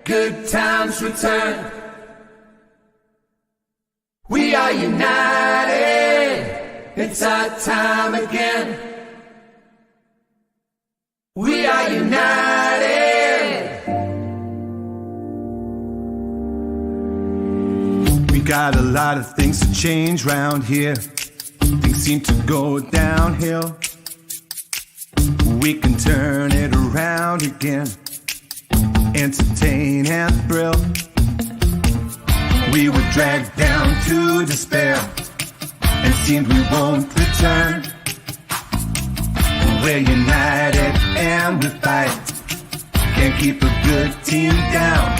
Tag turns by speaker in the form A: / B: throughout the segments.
A: Good times return. We are united. It's our time again. We are united.
B: We got a lot of things to change round here. Things seem to go downhill. We can turn it around again. Entertain and thrill. We were dragged down to despair and seemed we won't return. We're united and we fight. Can't keep a good team down.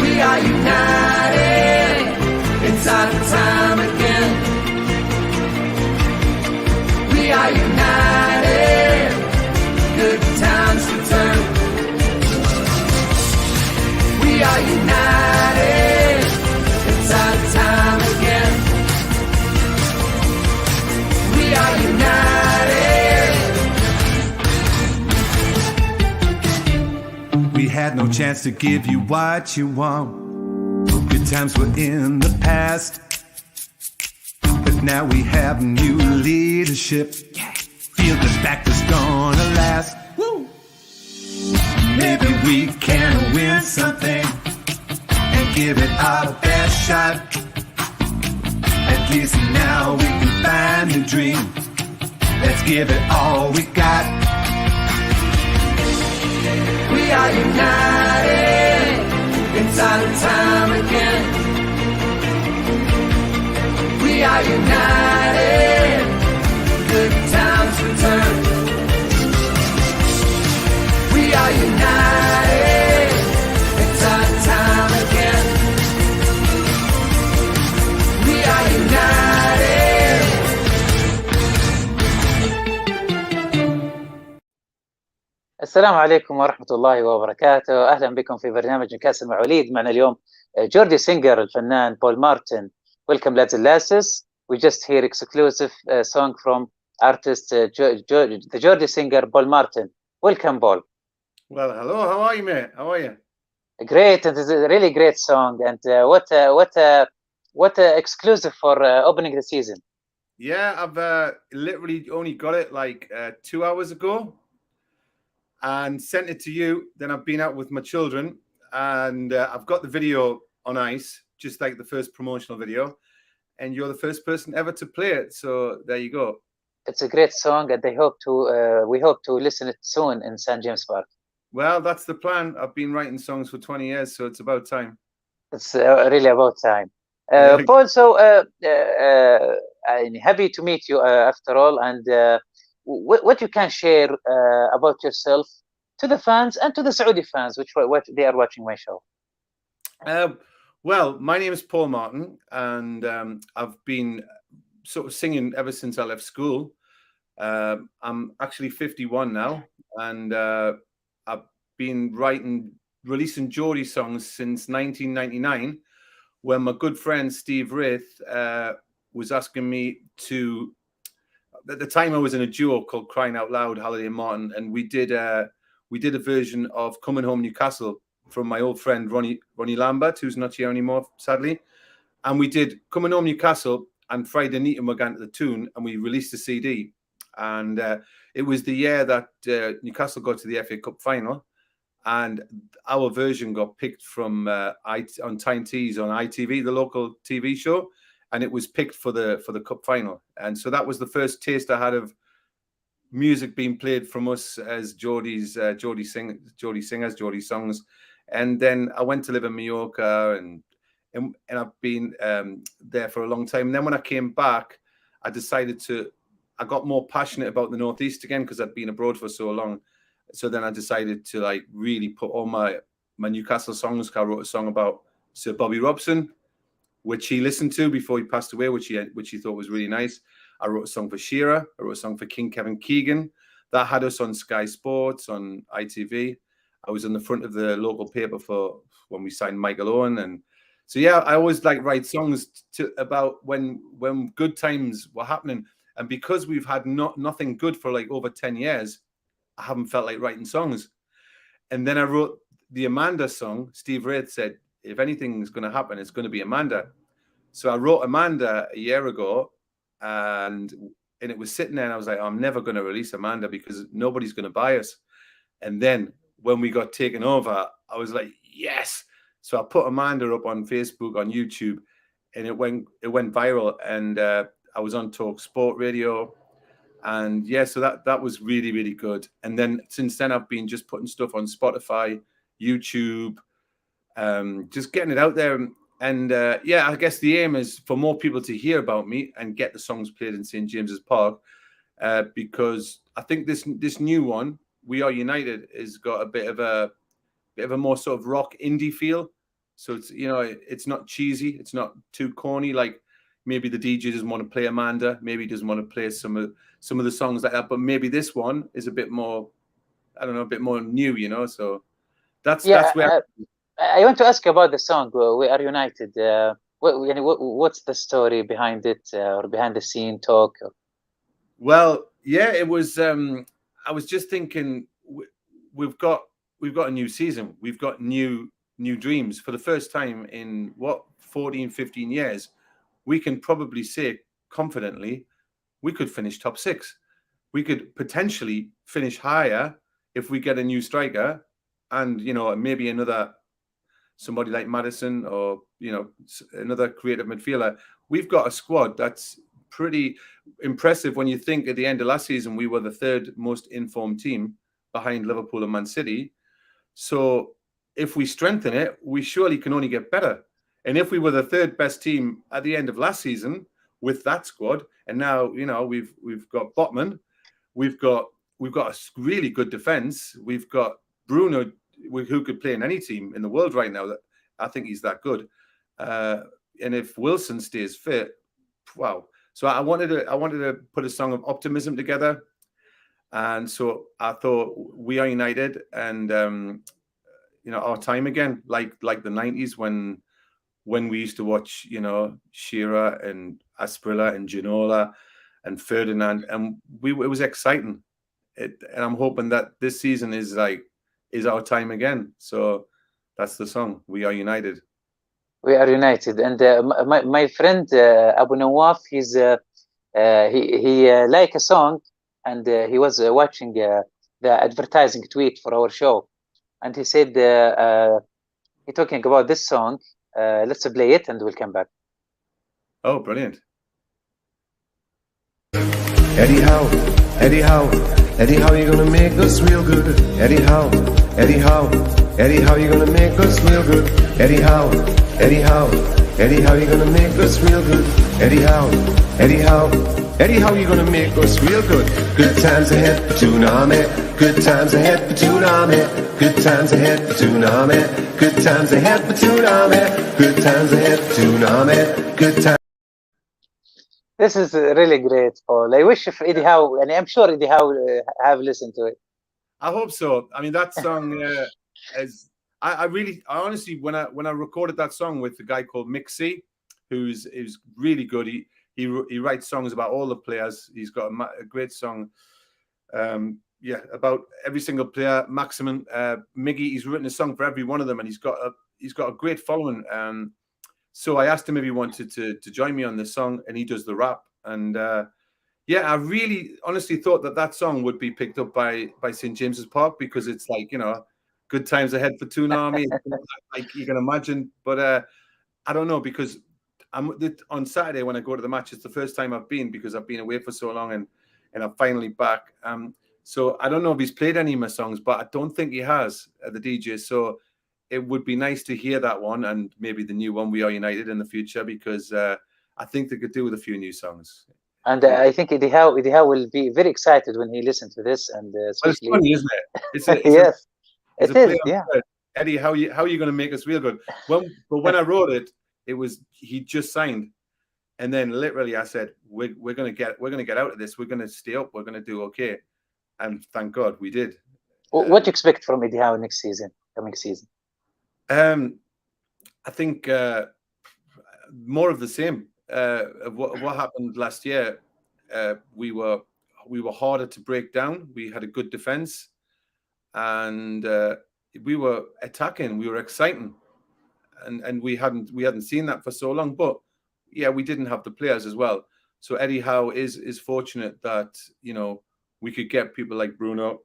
A: We are united. It's our time again. We are united. Good times return. We are united. It's our time again. We are united.
B: We had no chance to give you what you want. Good times were in the past, but now we have new leadership. Feel the back is gonna last. Woo! Maybe we can win something and give it our best shot. At least now we can find the dream. Let's give it all we got.
A: We are united. It's our time again. We are united. Good times return. We are united. It's our time again. We are united.
C: السلام عليكم ورحمة الله وبركاته. أهلا بكم في برنامج نيوكاسل مع وليد. معنا اليوم جوردي سينجر الفنان بول مارتن. Welcome lads and lasses. We just hear exclusive song from artist the Gordie Singer Paul Martin. Welcome, Paul.
D: Well, hello. How are you, mate? How are you?
C: Great. It is a really great song. And what exclusive for opening the season.
D: Yeah, I've literally only got it like 2 hours ago and sent it to you. Then I've been out with my children and I've got the video on ice, just like the first promotional video. And you're the first person ever to play it. So there you go.
C: It's a great song, and we hope to listen it soon in St. James Park.
D: Well, that's the plan. I've been writing songs for 20 years, so it's about time.
C: It's really about time. Paul, so I'm happy to meet you after all, and what you can share about yourself to the fans and to the Saudi fans, which they are watching my show.
D: Well, my name is Paul Martin, and I've been sort of singing ever since I left school. I'm actually 51 now, and I've been releasing Geordie songs since 1999, when my good friend Steve Wraith was asking me to. At the time, I was in a duo called Crying Out Loud, Halliday and Martin, and we did a version of Coming Home Newcastle from my old friend Ronnie Lambert, who's not here anymore, sadly. And we did Coming Home Newcastle and Friday Night and We're to the tune, and we released a CD. And it was the year that Newcastle got to the FA Cup final, and our version got picked from on Tyne Tees on ITV, the local TV show, and it was picked for the cup final. And so that was the first taste I had of music being played from us as Geordie singers, Geordie songs. And then I went to live in Mallorca, and I've been there for a long time. And then when I came back, I got more passionate about the Northeast again because I'd been abroad for so long. So then I decided to like really put all my Newcastle songs. I wrote a song about Sir Bobby Robson, which he listened to before he passed away, which he thought was really nice. I wrote a song for Shearer. I wrote a song for King Kevin Keegan. That had us on Sky Sports, on ITV. I was on the front of the local paper for when we signed Michael Owen. And so, yeah, I always like write songs about when good times were happening. And because we've had nothing good for like over 10 years, I haven't felt like writing songs. And then I wrote the Amanda song. Steve Wraith said, if anything's going to happen, it's going to be Amanda. So I wrote Amanda a year ago, and it was sitting there, and I was like, I'm never going to release Amanda because nobody's going to buy us. And then when we got taken over, I was like, yes. So I put Amanda up on Facebook, on YouTube, and it went viral. And I was on Talk Sport Radio. And yeah, so that was really, really good. And then since then, I've been just putting stuff on Spotify, YouTube, just getting it out there. And yeah, I guess the aim is for more people to hear about me and get the songs played in St. James's Park, because I think this new one, We Are United, has got a bit of a more sort of rock indie feel. So it's, you know, it's not cheesy, it's not too corny. Like maybe the DJ doesn't want to play Amanda, maybe he doesn't want to play some of the songs like that. But maybe this one is a bit more, I don't know, a bit more new, you know. So that's where.
C: I want to ask you about the song "We Are United." What's the story behind it, or behind the scene talk?
D: Well, yeah, it was. I was just thinking, we've got a new season. We've got new dreams for the first time in 14, 15 years. We can probably say confidently, we could finish top 6. We could potentially finish higher if we get a new striker, and you know, maybe somebody like Madison, or you know, another creative midfielder. We've got a squad that's pretty impressive when you think at the end of last season we were the 3rd most informed team behind Liverpool and Man City. So if we strengthen it, we surely can only get better. And if we were the 3rd best team at the end of last season with that squad, and now, you know, we've got Botman, we've got a really good defense, we've got Bruno, who could play in any team in the world right now. That I think he's that good. And if Wilson stays fit, wow. So I wanted to put a song of optimism together. And so I thought We Are United, and you know, our time again, like the 90s when we used to watch, you know, Shearer and Asprilla and Ginola and Ferdinand, and it was exciting. And I'm hoping that this season is our time again. So that's the song, We Are United.
C: We Are United. And my friend Abu Nawaf, he's he like a song, and he was watching the advertising tweet for our show, and he said he talking about this song. Let's play it and we'll come back.
D: Oh, brilliant.
B: Eddie Howe, Eddie Howe, Eddie Howe, you're gonna make us real good. Eddie Howe, Eddie Howe, Eddie Howe, you're gonna make us real good. Eddie Howe, Eddie Howe, Eddie Howe, you're gonna make us real good. Eddie Howe, Eddie Howe, Eddie Howe, you're gonna make us real good. Good times ahead for Toonami. Good times ahead for Toonami. Good times ahead for Toonami. Good times ahead for Toonami. Good times ahead for Toonami. Good times.
C: This is really great, Paul. I wish if Eddie Howe, and I'm sure Eddie Howe have listened to it.
D: I hope so. I mean, that song is. I honestly, when I recorded that song with a guy called Mixie, who's really good. He writes songs about all the players. He's got a great song, about every single player. Maximin, Miggy, he's written a song for every one of them, and he's got a great following. So I asked him if he wanted to join me on this song, and he does the rap. And I really honestly thought that song would be picked up by St. James's Park, because it's like, you know, good times ahead for Toonami, like you can imagine. But I don't know, because on Saturday when I go to the match, it's the first time I've been, because I've been away for so long, and I'm finally back. So I don't know if he's played any of my songs, but I don't think he has, the DJ. So it would be nice to hear that one, and maybe the new one, We Are United, in the future, because I think they could do with a few new songs.
C: And I think Eddie Howe will be very excited when he listens to this, and especially.
D: Well, it's funny, isn't it? It's
C: yes, it is. Yeah.
D: Eddie, how are you going to make us real good? But when I wrote it, it was he just signed, and then literally I said, we're going to get out of this. We're going to stay up. We're going to do okay, and thank God we did.
C: What do you expect from Eddie Howe coming season?
D: I think more of the same. What happened last year? We were harder to break down. We had a good defense, and we were attacking, we were exciting, and we hadn't seen that for so long. But yeah, we didn't have the players as well. So Eddie Howe is fortunate that, you know, we could get people like Bruno,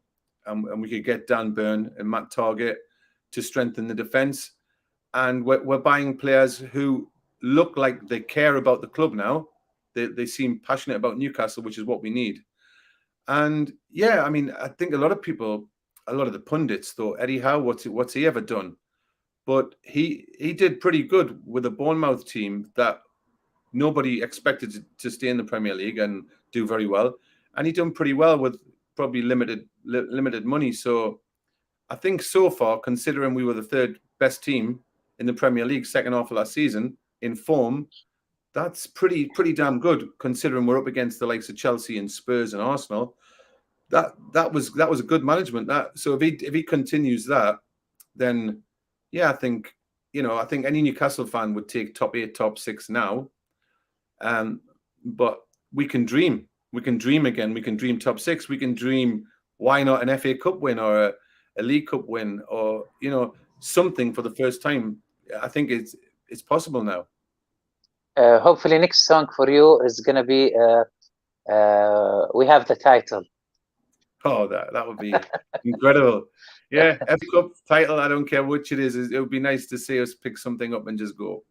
D: and we could get Dan Burn and Matt Target to strengthen the defence. And we're buying players who look like they care about the club now. They seem passionate about Newcastle, which is what we need. And yeah, I mean, I think a lot of the pundits thought, Eddie Howe, what's he ever done? But he did pretty good with a Bournemouth team that nobody expected to stay in the Premier League and do very well. And he done pretty well with probably limited money. So I think so far, considering we were the third best team in the Premier League second half of last season in form, that's pretty damn good, considering we're up against the likes of Chelsea and Spurs and Arsenal. That was a good management. So if he continues that, then yeah, I think any Newcastle fan would take top 8, top 6 now. But we can dream. We can dream again. We can dream top 6. We can dream, why not an FA Cup win or a League Cup win, or, you know, something for the first time. I think it's possible now.
C: Hopefully next song for you is going to be We Have the Title.
D: Oh, that would be incredible. Yeah, FA Cup title, I don't care which it is. It would be nice to see us pick something up and just go.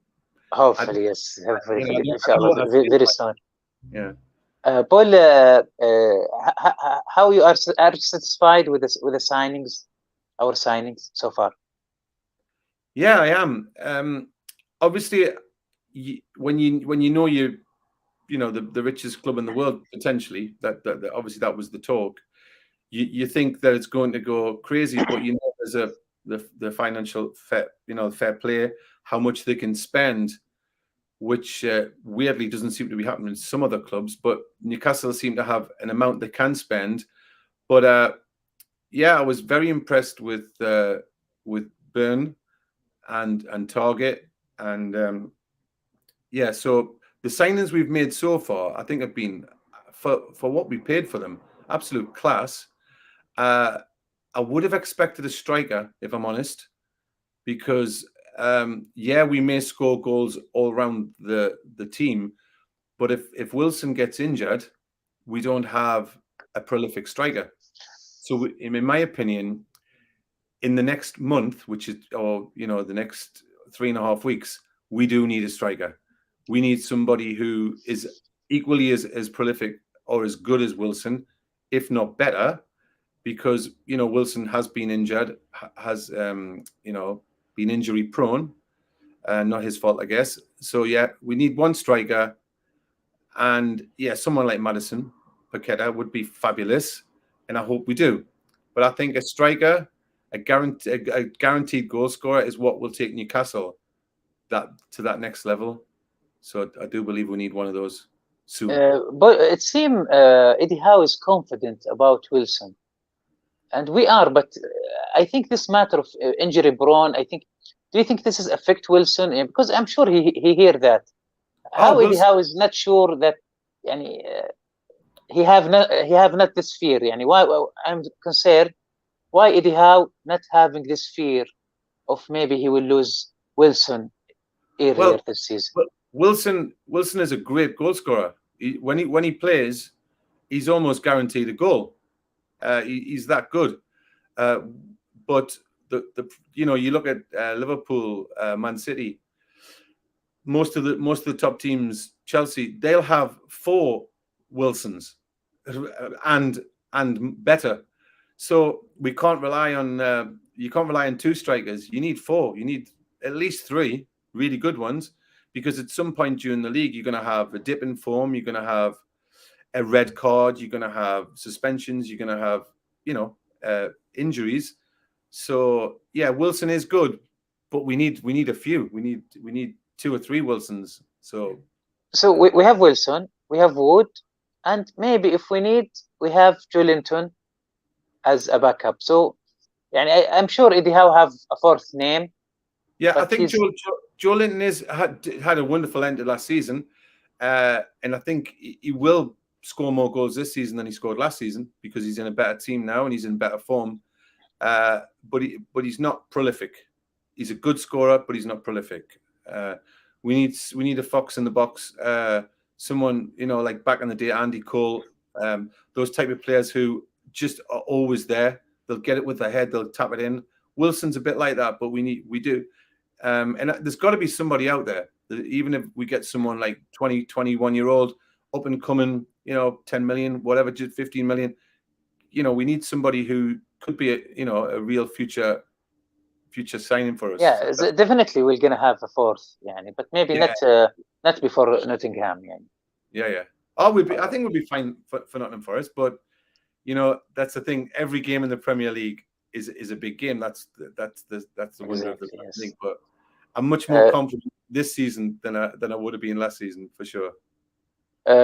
C: Hopefully, yes. Hopefully,
D: I
C: inshallah, very soon.
D: Yeah.
C: Paul, how you are satisfied with the signings, our signings so far?
D: Yeah, I am. Obviously, when you know the richest club in the world potentially, that obviously that was the talk. You think that it's going to go crazy, but you know there's the financial fair play, how much they can spend, which weirdly doesn't seem to be happening in some other clubs. But Newcastle seem to have an amount they can spend. But yeah, I was very impressed with Burn and Target, and yeah. So the signings we've made so far, I think, have been for what we paid for them, absolute class. I would have expected a striker, if I'm honest, because yeah, we may score goals all around the team, but if Wilson gets injured, we don't have a prolific striker. So in my opinion, in the next month, the next 3.5 weeks, we do need a striker. We need somebody who is equally as prolific or as good as Wilson, if not better, because Wilson has been injured, has been injury prone, not his fault, I guess. So yeah, we need one striker, and yeah, someone like Madison Paqueta would be fabulous, and I hope we do. But I think a striker, a guaranteed goal scorer, is what will take Newcastle to that next level. So I do believe we need one of those soon.
C: But it seems Eddie Howe is confident about Wilson, and we are. But I think this matter of injury prone, do you think this is affect Wilson? Because I'm sure he hear that. How Eddie Howe is not sure that, he have not this fear. Why I'm concerned? Why Eddie Howe not having this fear of maybe he will lose Wilson earlier this season?
D: Wilson is a great goal scorer. When he plays, he's almost guaranteed a goal. He's that good. But you look at Liverpool, Man City. Most of the top teams, Chelsea, they'll have 4 Wilsons and better. So we can't rely on you can't rely on 2 strikers. You need 4. You need at least 3 really good ones, because at some point during the league, you're going to have a dip in form. You're going to have a red card. You're going to have suspensions. You're going to have injuries. So yeah, Wilson is good, but we need a few. We need 2 or 3 Wilsons. So
C: we have Wilson, we have Wood, and maybe if we need, we have Joelinton as a backup. So I'm sure Eddie Howe have a 4th name.
D: Yeah, I think Joelinton had a wonderful end to last season, and I think he will score more goals this season than he scored last season, because he's in a better team now and he's in better form. but he's not prolific. He's a good scorer, but he's not prolific. We need a fox in the box. Someone, like back in the day, Andy Cole, those type of players who just are always there. They'll get it with their head. They'll tap it in. Wilson's a bit like that, but we do. And there's got to be somebody out there. Even if we get someone like 20, 21-year-old, up and coming, 10 million, whatever, just 15 million. We need somebody who could be a real future signing for us.
C: Yeah, definitely we're gonna have a fourth, but maybe not before Nottingham.
D: Yeah. I think we'll be fine for Nottingham Forest, but that's the thing. Every game in the Premier League is a big game. That's the wonder of the league. But I'm much more confident this season than I would have been last season for sure.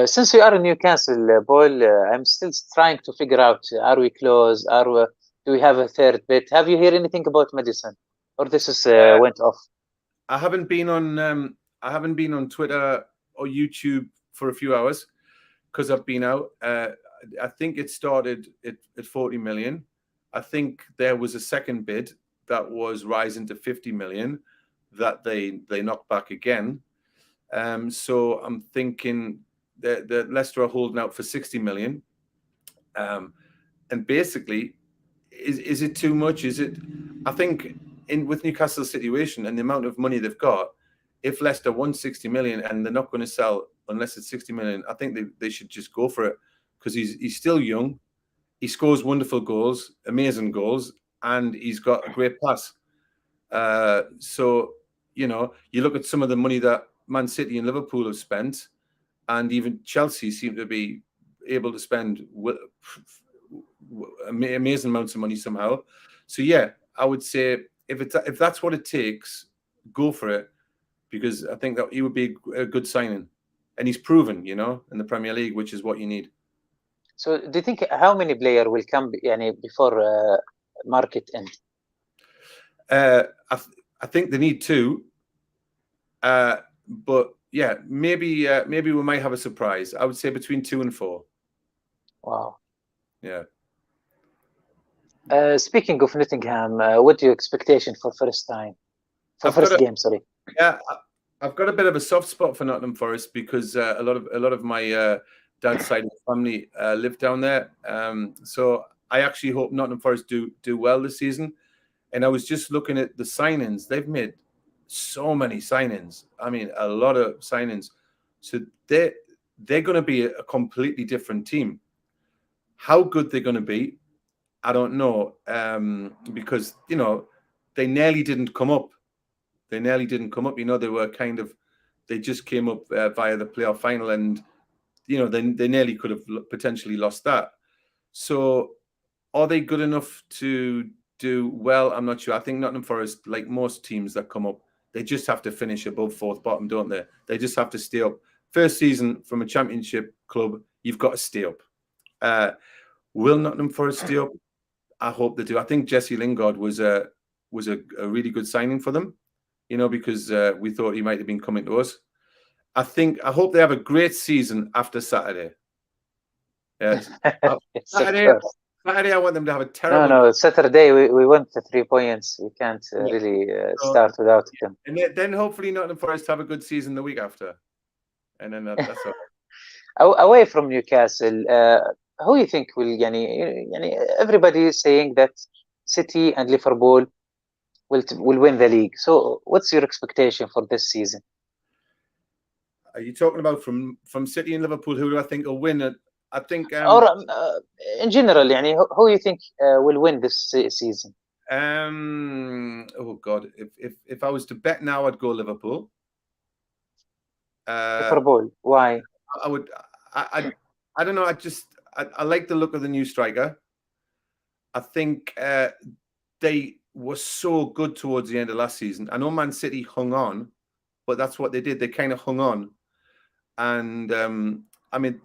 C: Since we are in Newcastle, Paul, I'm still trying to figure out: are we close? Do we have a third bit? Have you heard anything about Madison, or this is went off?
D: I haven't been on Twitter or YouTube for a few hours because I've been out. I think it started at 40 million. I think there was a second bid that was rising to 50 million that they knocked back again. So I'm thinking that Leicester are holding out for 60 million. And basically, is it too much? I think with Newcastle's situation and the amount of money they've got, if Leicester won 60 million and they're not going to sell unless it's 60 million, I think they should just go for it because he's still young. He scores wonderful goals, amazing goals, and he's got a great pass. So, you look at some of the money that Man City and Liverpool have spent, and even Chelsea seem to be able to spend amazing amounts of money somehow. So, yeah, I would say if that's what it takes, go for it, because I think that he would be a good signing. And he's proven, in the Premier League, which is what you need.
C: So do you think how many players will come before market end?
D: I think they need two. But yeah, maybe we might have a surprise. I would say between 2 and 4.
C: Wow.
D: Yeah.
C: Speaking of Nottingham, what are your expectation for first game? Sorry.
D: Yeah, I've got a bit of a soft spot for Nottingham Forest because a lot of my dad's side of the family live down there. So I actually hope Nottingham Forest do well this season. And I was just looking at the signings. They've made so many signings. I mean, a lot of signings. So they're going to be a completely different team. How good they're going to be, I don't know. Because, they nearly didn't come up. They were they just came up via the playoff final, and they nearly could have potentially lost that. So are they good enough to do well? I'm not sure. I think Nottingham Forest, like most teams that come up, they just have to finish above fourth bottom, don't they? They just have to stay up. First season from a championship club, you've got to stay up. Will Nottingham Forest stay up? I hope they do. I think Jesse Lingard was a really good signing for them, because we thought he might have been coming to us. I hope they have a great season after Saturday. Yes. Saturday, I want them to have a terrible.
C: No. Saturday, we went to 3 points. We can't really start without them.
D: And then hopefully Nottingham Forest have a good season the week after. And then that's all.
C: Away from Newcastle, who you think will, everybody is saying that City and Liverpool will win the league. So what's your expectation for this season?
D: Are you talking about from City and Liverpool? Who do I think will win it? I think,
C: or in general, who you think will win this season?
D: Oh God, if I was to bet now, I'd go Liverpool.
C: Liverpool. Why?
D: I would. I don't know. I like the look of the new striker. I think they were so good towards the end of last season. I know Man City hung on, but that's what they did. They kind of hung on, and I mean,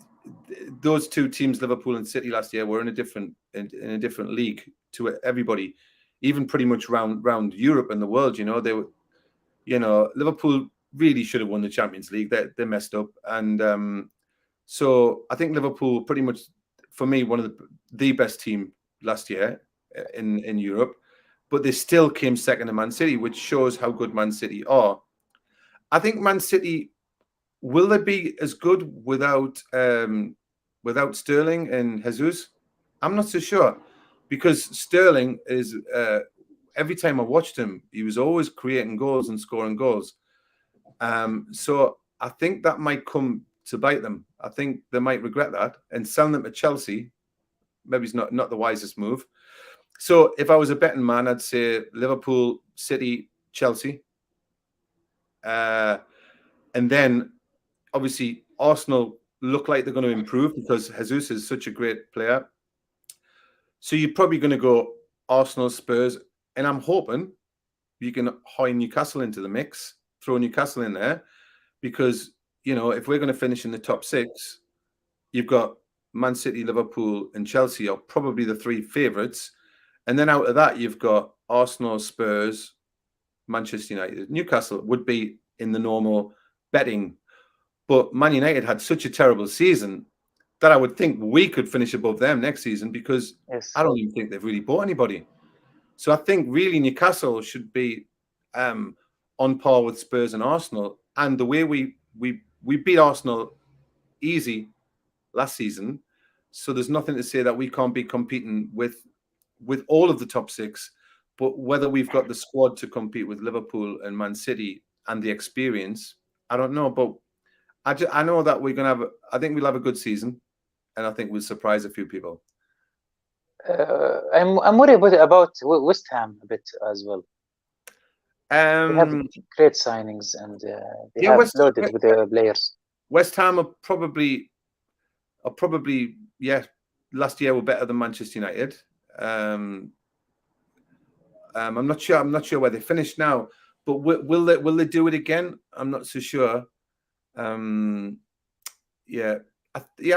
D: those two teams, Liverpool and City, last year were in a different league to everybody, even pretty much round Europe and the world. They were, Liverpool really should have won the Champions League. They messed up, and so I think Liverpool pretty much, for me, one of the best team last year. in Europe, but they still came second to Man City, which shows how good Man City are. I think Man City, will they be as good without Sterling and Jesus? I'm not so sure, because Sterling is every time I watched him, he was always creating goals and scoring goals. So I think that might come to bite them. I think they might regret that, and selling them to Chelsea maybe it's not the wisest move. So if I was a betting man, I'd say Liverpool, City, Chelsea. And then obviously Arsenal look like they're going to improve because Jesus is such a great player. So you're probably going to go Arsenal, Spurs, and I'm hoping you can hoy Newcastle into the mix, throw Newcastle in there, because, you know, if we're going to finish in the top 6, you've got Man City, Liverpool, and Chelsea are probably the 3 favourites. And then out of that, you've got Arsenal, Spurs, Manchester United. Newcastle would be in the normal betting. But Man United had such a terrible season that I would think we could finish above them next season, because I don't even think they've really bought anybody. So I think really Newcastle should be on par with Spurs and Arsenal. And the way we beat Arsenal easy last season, so there's nothing to say that we can't be competing with all of the top 6. But whether we've got the squad to compete with Liverpool and Man City and the experience, I don't know. But I know that we're going to have, I think we'll have a good season, and I think we'll surprise a few people.
C: I'm worried about West Ham a bit as well. They have great signings, and they have loaded with the players.
D: West Ham are probably last year were better than Manchester United. I'm not sure where they finished now, but will they do it again? I'm not so sure. I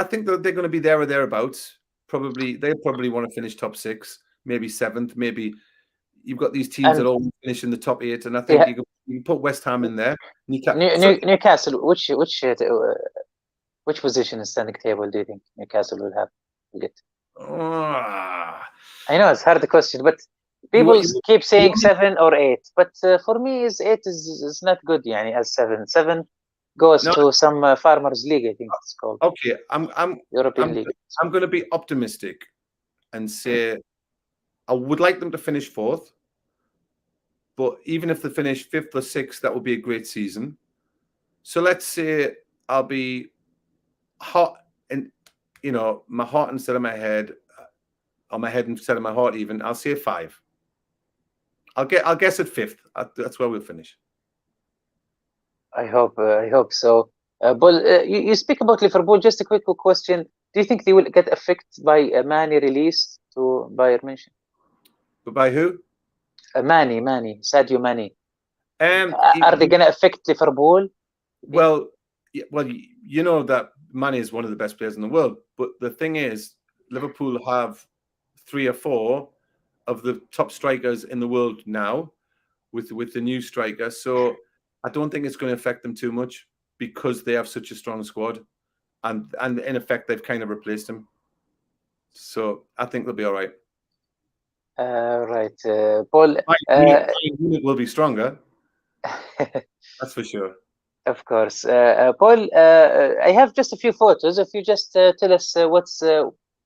D: think that they're going to be there or thereabouts. They'll probably want to finish top 6, maybe 7th. Maybe you've got these teams that all finish in the top 8, and I think you can put West Ham in there.
C: Newcastle, which position in standing table do you think Newcastle will get? I know it's a hard question, but people keep saying 7 or 8. But for me, 8 is not good. As 7 goes to some Farmers League, I think it's called.
D: Okay,
C: European League.
D: I'm going to be optimistic and say I would like them to finish 4th. But even if they finish 5th or 6th, that would be a great season. So let's say I'll be hot, and my heart instead of my head, or my head instead of my heart. Even I'll say 5. I'll guess at 5th. That's where we'll finish.
C: I hope so. But you speak about Liverpool. Just a quick question: do you think they will get affected by a Mane release to Bayern Munich?
D: But by who?
C: Sadio Mane. Are they going to affect Liverpool?
D: Well, you know that Mane is one of the best players in the world. But the thing is, Liverpool have 3 or 4 of the top strikers in the world now, with the new striker. So I don't think it's going to affect them too much, because they have such a strong squad, and in effect they've kind of replaced him. So I think they'll be all right.
C: Right, Paul.
D: It will be stronger. That's for sure.
C: Of course, Paul. I have just a few photos. If you just tell us what's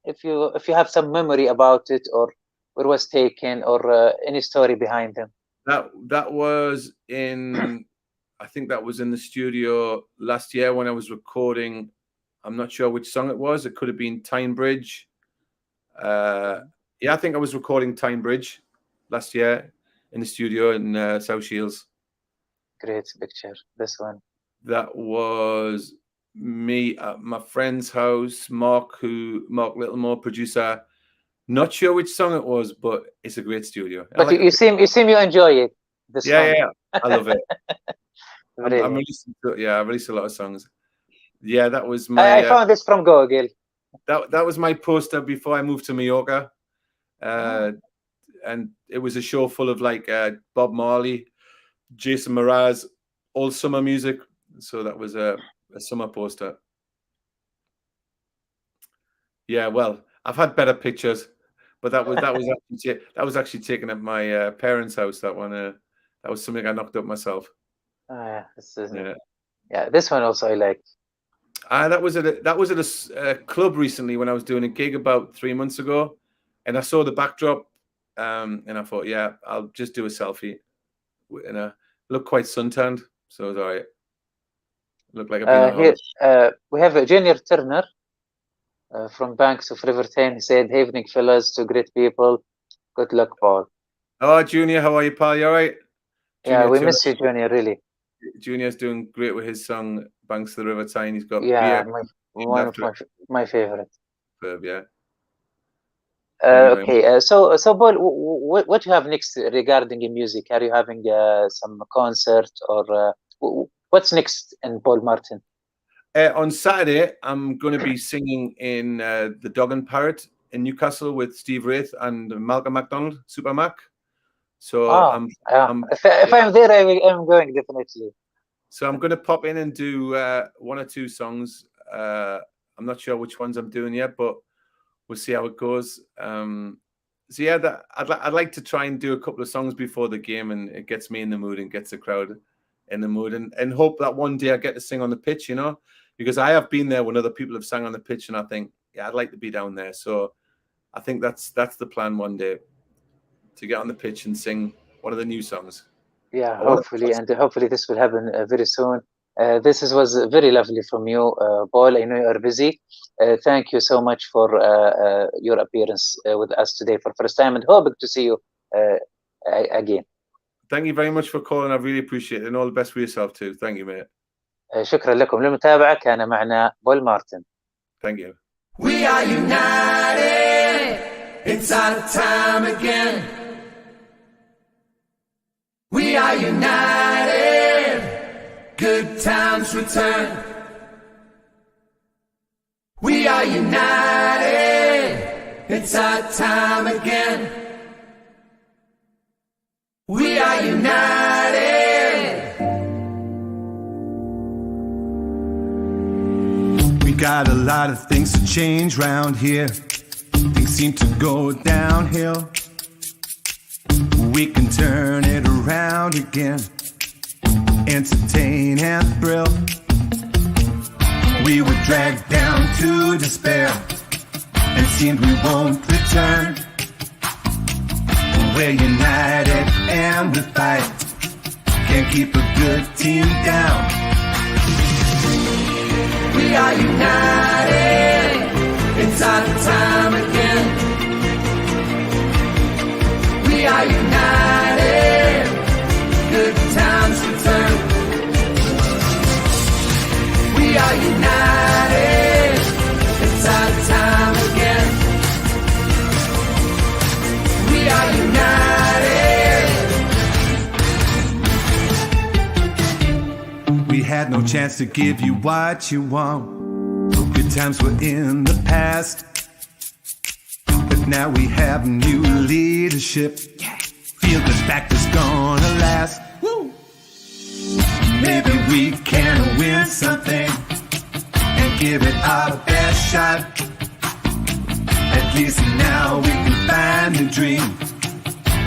C: if you have some memory about it, or where it was taken, or any story behind them.
D: That was in. I think that was in the studio last year when I was recording. I'm not sure which song it was. It could have been Tyne Bridge. I think I was recording Tyne Bridge last year in the studio in South Shields.
C: Great picture, this one.
D: That was me at my friend's house, Mark Littlemore, producer. Not sure which song it was, but it's a great studio.
C: But you seem you enjoy it.
D: Yeah, I love it. I released a lot of songs. Yeah, that was my.
C: I found this from Google.
D: That was my poster before I moved to Mallorca, and it was a show full of Bob Marley, Jason Mraz, all summer music. So that was a summer poster. Yeah, well, I've had better pictures, But that was actually taken at my parents' house. That one, that was something I knocked up myself.
C: Yeah, this one also I like.
D: That was at a club recently when I was doing a gig about 3 months ago, and I saw the backdrop, and I thought, yeah, I'll just do a selfie, and I looked quite suntanned, so it was all right. Looked like I've been
C: Here we have a Junior Turner from Banks of River Thames. He said, "Evening, fellas, to great people. Good luck, Paul."
D: Oh, Junior, how are you, pal? You all right?
C: Yeah, we miss you, Junior. Really.
D: Junior's doing great with his song "Banks of the River Tyne." He's got
C: one of my favorite.
D: Superb, yeah.
C: Okay, so Paul, what do you have next regarding the music? Are you having some concert or what's next in Paul Martin?
D: On Saturday, I'm going to be singing in the Dog and Parrot in Newcastle with Steve Wraith and Malcolm MacDonald, Super Mac. So
C: if I'm there, I'm going definitely.
D: So I'm going to pop in and do 1 or 2 songs. I'm not sure which ones I'm doing yet, but we'll see how it goes. So yeah, I'd like to try and do a couple of songs before the game, and it gets me in the mood and gets the crowd in the mood, and hope that one day I get to sing on the pitch, you know, because I have been there when other people have sang on the pitch, and I think, yeah, I'd like to be down there. So I think that's the plan one day, to get on the pitch and sing one of the new songs.
C: Yeah, hopefully this will happen very soon. This was very lovely from you, Paul. I know you are busy. Thank you so much for your appearance with us today for first time, and hoping to see you again.
D: Thank you very much for calling. I really appreciate it, and all the best for yourself too. Thank you, mate.
C: شكرا لكم للمتابعة. كان معنا بول مارتن.
D: Thank you.
A: We are united. It's our time again. We are united. Good times return. We are united. It's our time again. We are united.
B: We got a lot of things to change round here. Things seem to go downhill. We can turn it around again. Entertain and thrill. We were dragged down to despair, and seemed we won't return. We're united and we fight. Can't keep a good team down.
A: We are united. It's our time again. We are united. Good times return. We are united. It's our time again. We are united.
B: We had no chance to give you what you want. Good times were in the past, but now we have new leadership. Feel this fact is gonna last. Woo! Maybe we can win something and give it our best shot. At least now we can find a dream